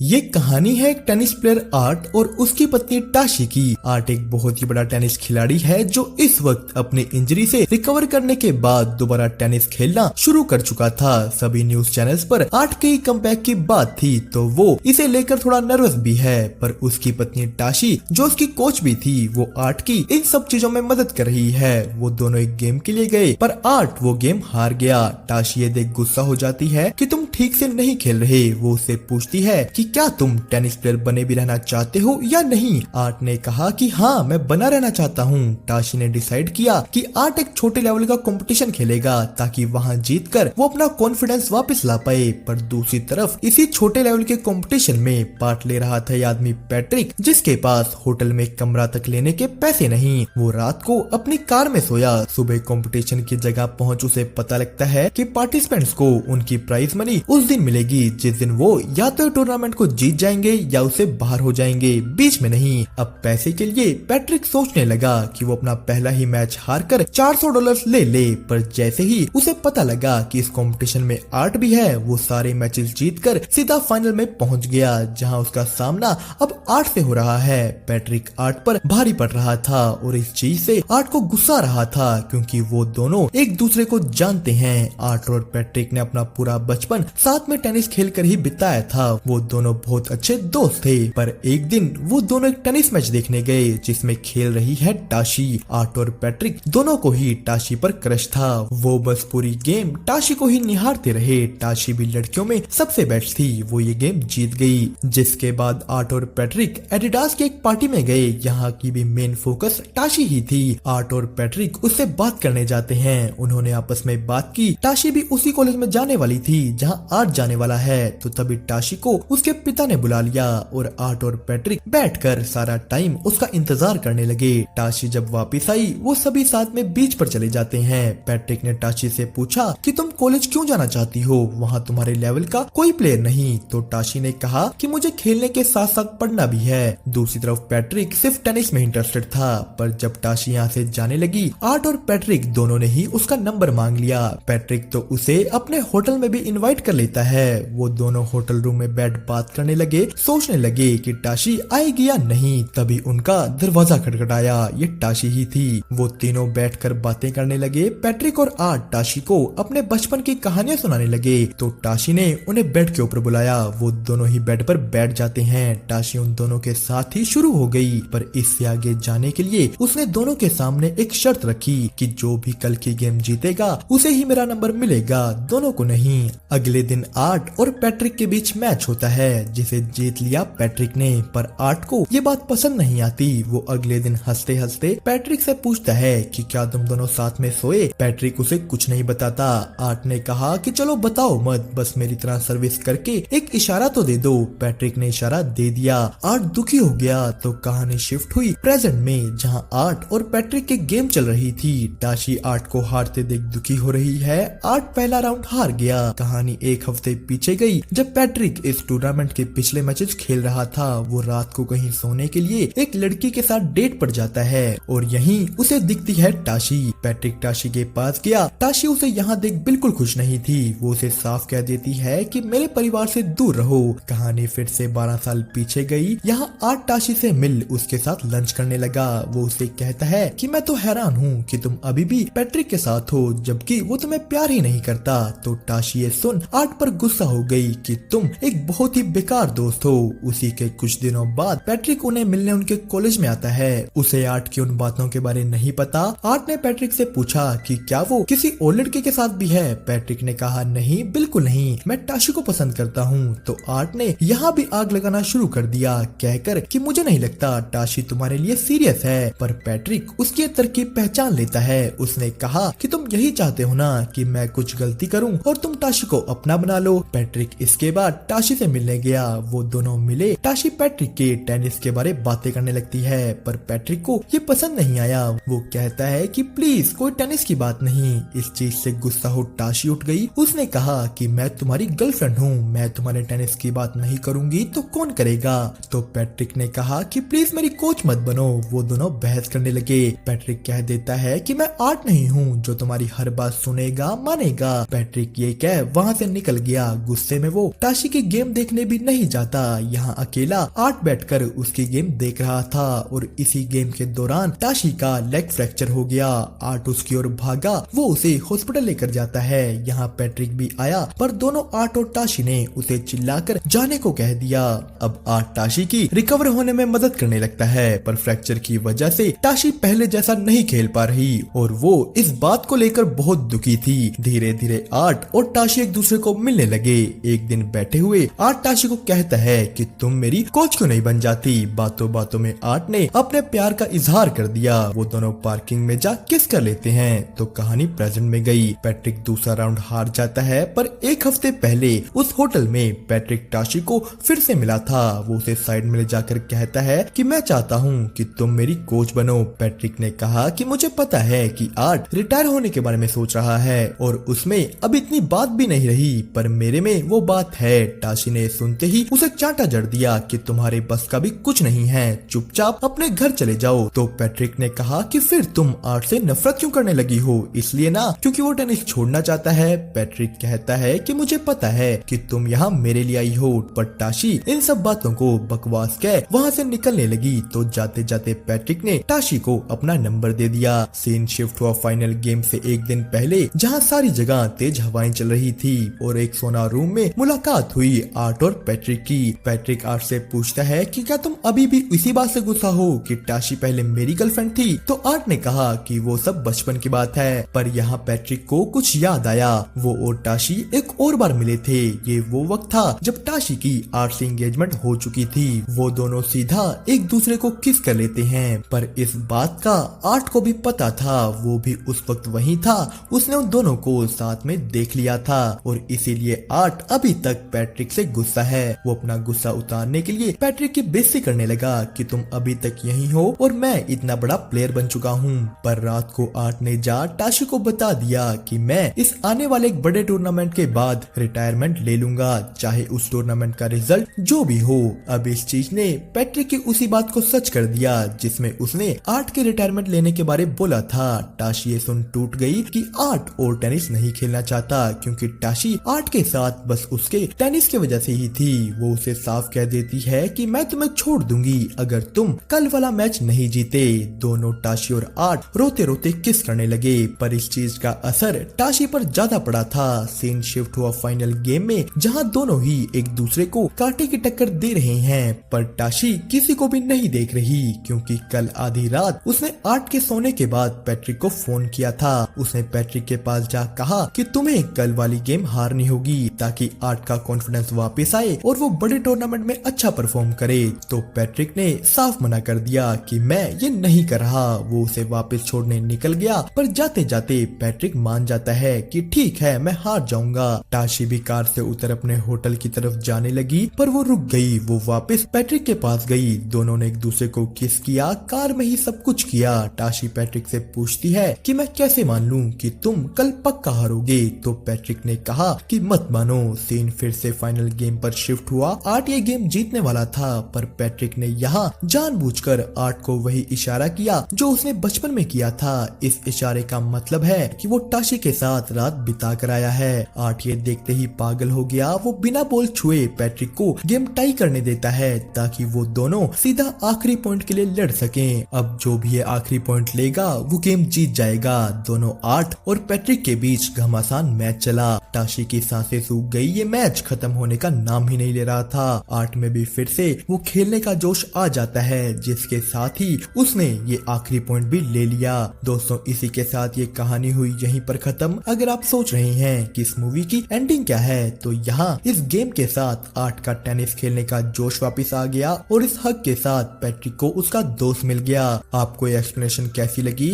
ये कहानी है एक टेनिस प्लेयर आर्ट और उसकी पत्नी टाशी की। आर्ट एक बहुत ही बड़ा टेनिस खिलाड़ी है जो इस वक्त अपनी इंजरी से रिकवर करने के बाद दोबारा टेनिस खेलना शुरू कर चुका था। सभी न्यूज चैनल्स पर आर्ट के कमबैक की बात थी तो वो इसे लेकर थोड़ा नर्वस भी है, पर उसकी पत्नी टाशी जो उसकी कोच भी थी वो आर्ट की इन सब चीजों में मदद कर रही है। वो दोनों एक गेम के लिए गए पर आर्ट वो गेम हार गया। टाशी ये देख गुस्सा हो जाती है कि तुम ठीक से नहीं खेल रहे। वो उससे पूछती है कि क्या तुम टेनिस प्लेयर बने भी रहना चाहते हो या नहीं। आर्ट ने कहा कि हाँ मैं बना रहना चाहता हूँ। टाशी ने डिसाइड किया कि आर्ट एक छोटे लेवल का कंपटीशन खेलेगा ताकि वहाँ जीतकर वो अपना कॉन्फिडेंस वापस ला पाए। पर दूसरी तरफ इसी छोटे लेवल के कंपटीशन में पार्ट ले रहा था ये आदमी पैट्रिक, जिसके पास होटल में कमरा तक लेने के पैसे नहीं। वो रात को अपनी कार में सोया। सुबह कंपटीशन की जगह पहुँच उसे पता लगता है कि पार्टिसिपेंट्स को उनकी प्राइज मनी उस दिन मिलेगी जिस दिन वो या तो टूर्नामेंट को जीत जाएंगे या उसे बाहर हो जाएंगे, बीच में नहीं। अब पैसे के लिए पैट्रिक सोचने लगा कि वो अपना पहला ही मैच हार कर $400 ले। पर जैसे ही उसे पता लगा कि इस कंपटीशन में आर्ट भी है, वो सारे मैचेस जीतकर सीधा फाइनल में पहुंच गया जहां उसका सामना अब आर्ट से हो रहा है। पैट्रिक आर्ट पर भारी पड़ रहा था और इस चीज से आर्ट को गुस्सा रहा था क्योंकि वो दोनों एक दूसरे को जानते हैं। आर्ट और पैट्रिक ने अपना पूरा बचपन साथ में टेनिस खेलकर ही बिताया था। वो दोनों बहुत अच्छे दोस्त थे। पर एक दिन वो दोनों एक टेनिस मैच देखने गए जिसमें खेल रही है टाशी। आर्ट और पैट्रिक दोनों को ही टाशी पर क्रश था। वो बस पूरी गेम टाशी को ही निहारते रहे। टाशी भी लड़कियों में सबसे बेस्ट थी, वो ये गेम जीत गई। जिसके बाद आर्ट और पैट्रिक एडिडास की एक पार्टी में गए। यहाँ की भी मेन फोकस टाशी ही थी। आर्ट और पैट्रिक उससे बात करने जाते हैं। उन्होंने आपस में बात की। टाशी भी उसी कॉलेज में जाने वाली थी जहाँ आर्ट जाने वाला है। तो तभी टाशी को उसके पिता ने बुला लिया और आर्ट और पैट्रिक बैठकर सारा टाइम उसका इंतजार करने लगे। टाशी जब वापस आई वो सभी साथ में बीच पर चले जाते हैं। पैट्रिक ने टाशी से पूछा कि तुम कॉलेज क्यों जाना चाहती हो, वहाँ तुम्हारे लेवल का कोई प्लेयर नहीं। तो टाशी ने कहा कि मुझे खेलने के साथ साथ पढ़ना भी है। दूसरी तरफ पैट्रिक सिर्फ टेनिस में इंटरेस्टेड था। पर जब टाशी यहाँ से जाने लगी आर्ट और पैट्रिक दोनों ने ही उसका नंबर मांग लिया। पैट्रिक तो उसे अपने होटल में भी इनवाइट कर लेता है। वो दोनों होटल रूम में बैठ बात करने लगे, सोचने लगे कि टाशी आएगी या नहीं। तभी उनका दरवाजा खटखटाया। ये टाशी ही थी। वो तीनों बैठकर बातें करने लगे। पैट्रिक और आर्ट टाशी को अपने बचपन की कहानियां सुनाने लगे। तो टाशी ने उन्हें बेड के ऊपर बुलाया। वो दोनों ही बेड पर बैठ जाते हैं। टाशी उन दोनों के साथ ही शुरू हो गई। पर इससे आगे जाने के लिए उसने दोनों के सामने एक शर्त रखी कि जो भी कल की गेम जीतेगा उसे ही मेरा नंबर मिलेगा, दोनों को नहीं। अगले दिन आर्ट और पैट्रिक के बीच मैच होता है जिसे जीत लिया पैट्रिक ने। पर आर्ट को ये बात पसंद नहीं आती। वो अगले दिन हंसते हंसते पैट्रिक से पूछता है कि क्या तुम दोनों साथ में सोए। पैट्रिक उसे कुछ नहीं बताता। आर्ट ने कहा कि चलो बताओ मत, बस मेरी तरह सर्विस करके एक इशारा तो दे दो। पैट्रिक ने इशारा दे दिया। आर्ट दुखी हो गया। तो कहानी शिफ्ट हुई प्रेजेंट में जहाँ आर्ट और पैट्रिक की गेम चल रही थी। टाशी आर्ट को हारते देख दुखी हो रही है। आर्ट पहला राउंड हार गया। कहानी एक हफ्ते पीछे गई जब पैट्रिक इस टूर्नामेंट के पिछले मैचेस खेल रहा था। वो रात को कहीं सोने के लिए एक लड़की के साथ डेट पर जाता है और यहीं उसे दिखती है टाशी। पैट्रिक टाशी के पास गया। टाशी उसे यहाँ देख बिल्कुल खुश नहीं थी। वो उसे साफ कह देती है कि मेरे परिवार से दूर रहो। कहानी फिर से 12 साल पीछे गई। यहाँ आर्ट टाशी से मिल उसके साथ लंच करने लगा। वो उसे कहता है कि मैं तो हैरान हूँ कि तुम अभी भी पैट्रिक के साथ हो जबकि वो तुम्हें प्यार ही नहीं करता। तो टाशी ये सुन आर्ट पर गुस्सा हो गई कि तुम एक बहुत ही बेकार दोस्त हो। उसी के कुछ दिनों बाद पैट्रिक उन्हें मिलने उनके कॉलेज में आता है। उसे आर्ट की उन बातों के बारे नहीं पता। आर्ट ने पैट्रिक से पूछा कि क्या वो किसी और लड़के के साथ भी है। पैट्रिक ने कहा नहीं, बिल्कुल नहीं, मैं टाशी को पसंद करता हूँ। तो आर्ट ने यहाँ भी आग लगाना शुरू कर दिया कहकर कि मुझे नहीं लगता टाशी तुम्हारे लिए सीरियस है। पर पैट्रिक उसकी तरकीब पहचान लेता है। उसने कहा कि तुम यही चाहते हो ना कि मैं कुछ गलती करूं और तुम टाशी को अपना बना लो। पैट्रिक इसके बाद टाशी से मिलने गया। वो दोनों मिले। टाशी पैट्रिक के टेनिस के बारे बातें करने लगती है पर पैट्रिक को ये पसंद नहीं आया। वो कहता है कि प्लीज कोई टेनिस की बात नहीं। इस चीज से गुस्सा हो टाशी उठ गई। उसने कहा कि मैं तुम्हारी गर्लफ्रेंड हूँ, मैं तुम्हारे टेनिस की बात नहीं करूंगी तो कौन करेगा। तो पैट्रिक ने कहा कि प्लीज मेरी कोच मत बनो। वो दोनों बहस करने लगे। पैट्रिक कह देता है कि मैं आर्ट नहीं हूँ जो तुम्हारी हर बात सुनेगा मानेगा। पैट्रिक ये कह वहाँ से निकल गया। गुस्से में वो टाशी की गेम देखने भी नहीं जाता। यहाँ अकेला आर्ट बैठकर उसकी गेम देख रहा था और इसी गेम के दौरान टाशी का लेग फ्रैक्चर हो गया। आर्ट उसकी ओर भागा, वो उसे हॉस्पिटल लेकर जाता है। यहाँ पैट्रिक भी आया पर दोनों आर्ट और टाशी ने उसे चिल्लाकर जाने को कह दिया। अब आर्ट टाशी की रिकवर होने में मदद करने लगता है पर फ्रैक्चर की वजह से टाशी पहले जैसा नहीं खेल पा रही और वो इस बात को लेकर बहुत दुखी थी। धीरे धीरे आर्ट और टाशी एक दूसरे को मिलने लगे। एक दिन बैठे हुए आर्ट टाशी को कहता है कि तुम मेरी कोच क्यों नहीं बन जाती। बातों बातों में आर्ट ने अपने प्यार का इजहार कर दिया। वो दोनों पार्किंग में जा किस कर लेते हैं तो कहानी प्रेजेंट में गई। पैट्रिक दूसरा राउंड हार जाता है पर एक हफ्ते पहले उस होटल में पैट्रिक टाशी को फिर से मिला था। वो उसे साइड में ले जाकर कहता है कि मैं चाहता हूँ कि तुम मेरी कोच बनो। पैट्रिक ने कहा कि मुझे पता है कि आर्ट रिटायर होने के बारे में सोच रहा है और उसमें अब इतनी बात भी नहीं रही पर मेरे में वो बात है। टाशी ने सुनते ही उसे चांटा जड़ दिया कि तुम्हारे बस का भी कुछ नहीं है, चुपचाप अपने घर चले जाओ। तो पैट्रिक ने कहा कि फिर तुम आर्ट से नफरत क्यों करने लगी हो? इसलिए ना क्योंकि वो टेनिस छोड़ना चाहता है। पैट्रिक कहता है कि मुझे पता है कि तुम यहाँ मेरे लिए आई हो। पर टाशी इन सब बातों को बकवास कह वहाँ से निकलने लगी तो जाते जाते पैट्रिक ने टाशी को अपना नंबर दे दिया। सीन शिफ्ट हुआ फाइनल गेम से एक दिन पहले जहाँ सारी जगह तेज हवाएं चल रही थी और एक सोना रूम में मुलाकात हुई आर्ट और पैट्रिक की। पैट्रिक आर्ट से पूछता है कि क्या तुम अभी भी इसी बात से गुस्सा हो कि टाशी पहले मेरी गर्लफ्रेंड थी? तो आर्ट ने कहा कि वो सब बचपन की बात है। पर यहाँ पैट्रिक को कुछ याद आया। वो और टाशी एक और बार मिले थे। ये वो वक्त था जब टाशी की आर्ट से एंगेजमेंट हो चुकी थी। वो दोनों सीधा एक दूसरे को किस कर लेते हैं पर इस बात का आर्ट को भी पता था। वो भी उस वक्त वहीं था। उसने उन दोनों को साथ में देख लिया था और इसीलिए आर्ट अभी तक पैट्रिक से गुस्सा है। वो अपना गुस्सा उतारने के लिए पैट्रिक की बेइज्जती करने लगा कि तुम अभी तक यहीं हो और मैं इतना बड़ा प्लेयर बन चुका हूँ। पर रात को आर्ट ने जा टाशी को बता दिया कि मैं इस आने वाले एक बड़े टूर्नामेंट के बाद रिटायरमेंट ले लूंगा, चाहे उस टूर्नामेंट का रिजल्ट जो भी हो। अब इस चीज ने पैट्रिक की उसी बात को सच कर दिया जिसमें उसने आर्ट के रिटायरमेंट लेने के बारे बोला था। टाशी ये सुन टूट गई कि आर्ट और टेनिस नहीं खेलना चाहता क्योंकि टाशी आर्ट के साथ बस उसके टेनिस की वजह से ही थी। वो उसे साफ कह देती है कि मैं तुम्हें छोड़ दूंगी अगर तुम कल वाला मैच नहीं जीते। दोनों टाशी और आर्ट रोते रोते किस करने लगे पर इस चीज का असर टाशी पर ज्यादा पड़ा था। सीन शिफ्ट हुआ फाइनल गेम में जहां दोनों ही एक दूसरे को कांटे की टक्कर दे रहे हैं पर टाशी किसी को भी नहीं देख रही क्योंकि कल आधी रात उसने आर्ट के सोने के बाद पैट्रिक को फोन किया था। उसने पैट्रिक के पास जा कहा कि तुम्हें कल वाली गेम हारनी होगी ताकि आर्ट का कॉन्फिडेंस वापस आए और वो बड़े टूर्नामेंट में अच्छा परफॉर्म करे। तो पैट्रिक ने साफ मना कर दिया कि मैं ये नहीं कर रहा। वो उसे वापस छोड़ने निकल गया पर जाते जाते पैट्रिक मान जाता है कि ठीक है मैं हार जाऊंगा। टाशी भी कार से उतर अपने होटल की तरफ जाने लगी पर वो रुक गई। वो वापस पैट्रिक के पास गई। दोनों ने एक दूसरे को किस किया, कार में ही सब कुछ किया। टाशी पैट्रिक से पूछती है कि मैं कैसे मान लूं कि तुम कल पक्का हारोगे? तो पैट्रिक ने कहा कि मत मानो। सीन फिर से फाइनल गेम पर शिफ्ट हुआ। आर्ट ये गेम जीतने वाला था पर पैट्रिक ने यहाँ जानबूझकर आर्ट को वही इशारा किया जो उसने बचपन में किया था। इस इशारे का मतलब है कि वो टाशी के साथ रात बिता कर आया है। आर्ट ये देखते ही पागल हो गया। वो बिना बॉल छुए पैट्रिक को गेम टाई करने देता है ताकि वो दोनों सीधा आखिरी पॉइंट के लिए लड़ सकें। अब जो भी ये आखिरी पॉइंट लेगा वो गेम जीत जाएगा। दोनों आर्ट और पैट्रिक के बीच घमासान मैच चला। टाशी की सांसें सूख गई। ये मैच खत्म होने का नाम ही नहीं ले रहा था। आर्ट में भी फिर से वो खेलने का जोश आ जाता है जिसके साथ ही उसने ये आखिरी पॉइंट भी ले लिया। दोस्तों इसी के साथ ये कहानी हुई यहीं पर खत्म। अगर आप सोच रहे हैं कि इस मूवी की एंडिंग क्या है तो यहाँ इस गेम के साथ आर्ट का टेनिस खेलने का जोश वापस आ गया और इस हक के साथ पैट्रिक को उसका दोस्त मिल गया। आपको ये एक्सप्लेनेशन कैसी लगी